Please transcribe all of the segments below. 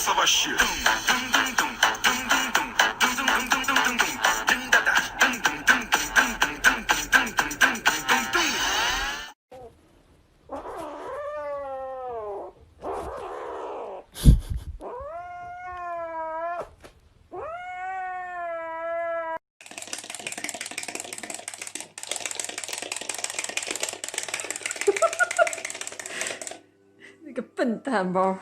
Savaşı. Ni cái笨蛋包。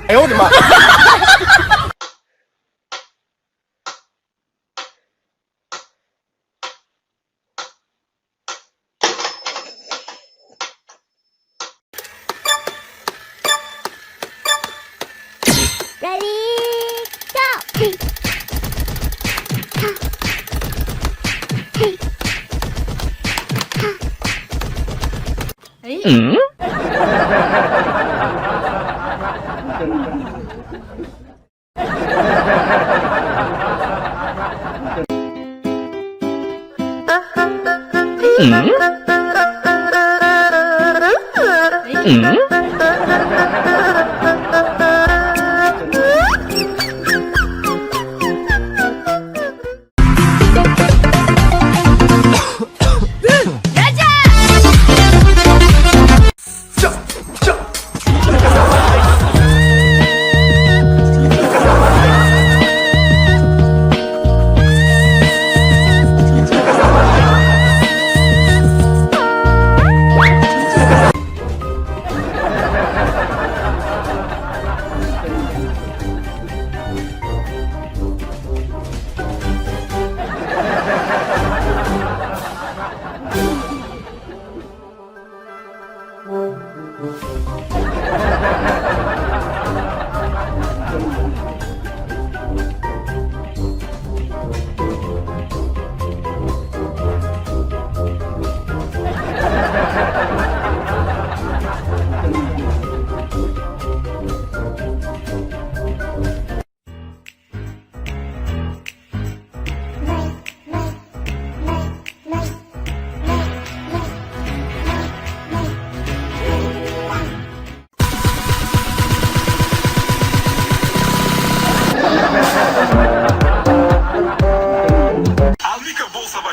哎呦我的妈！Ready, go!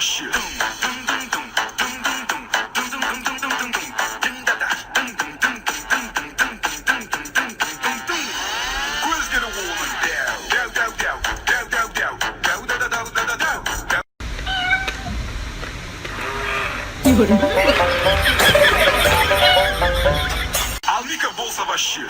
Savaşı. Amerika Bol Savaşı.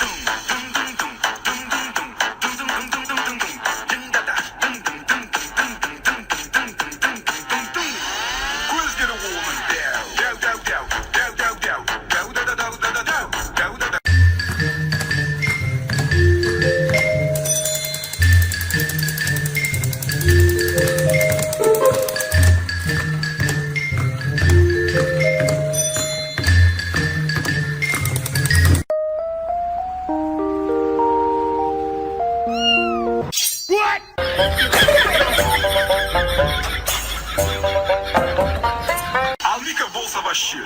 Алика болса вообще.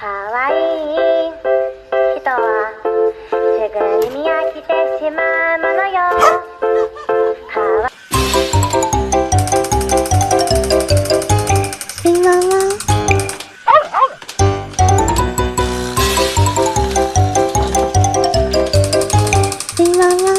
かわいい人はすぐに飽きてしまうものよ。かわシンワンワンシンワンワン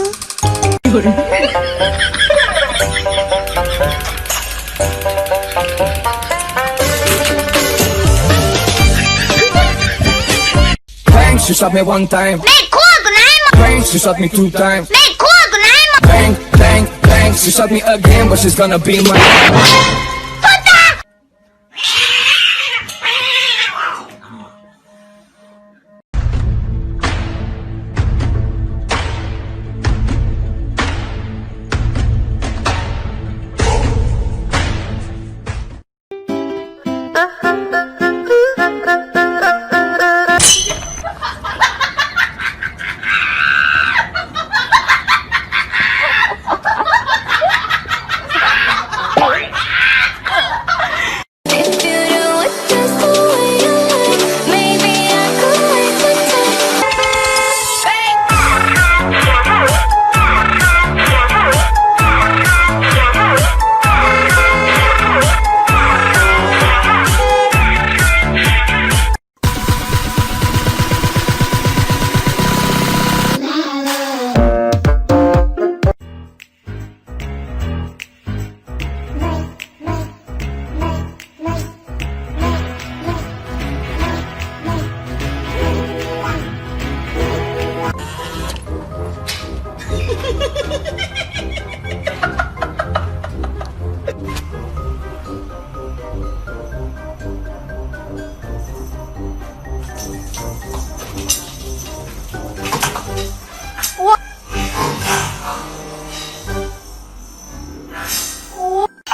She shot me one time. ねえ怖くないもん。 Bang, she shot me two times. ねえ怖くないもん。 Bang, bang, bang, she shot me again, but she's gonna be my.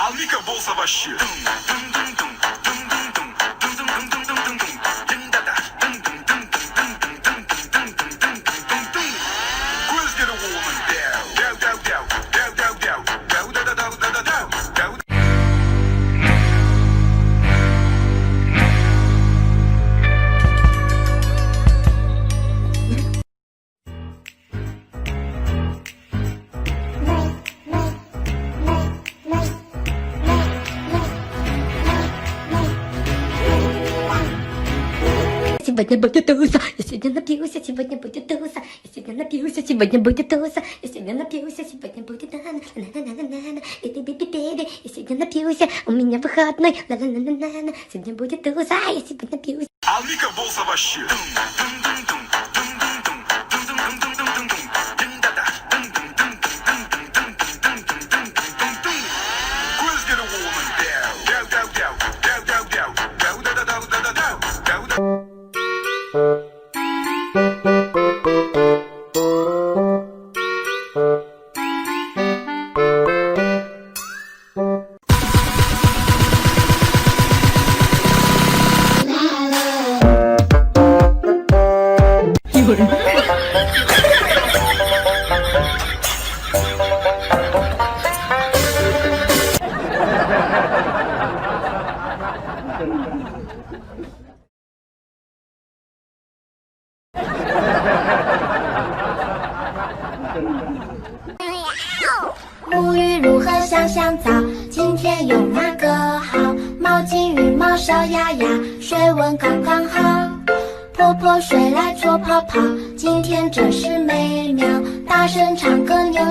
Алика болса вообще. Сегодня будет туса, я сегодня напьюся, сегодня будет туса, я сегодня напьюся, сегодня будет туса, я сегодня напьюся, сегодня будет на-на-на-на-на-на, биби-биби-биби, я сегодня напьюся, у меня выходной, на-на-на-на-на, сегодня будет туса, я сегодня напьюся. Алика болса вообще. 今天有哪个好？毛巾、羽毛、小鸭鸭，水温刚刚好。泼泼水来搓泡泡，今天真是美妙，大声唱歌扭。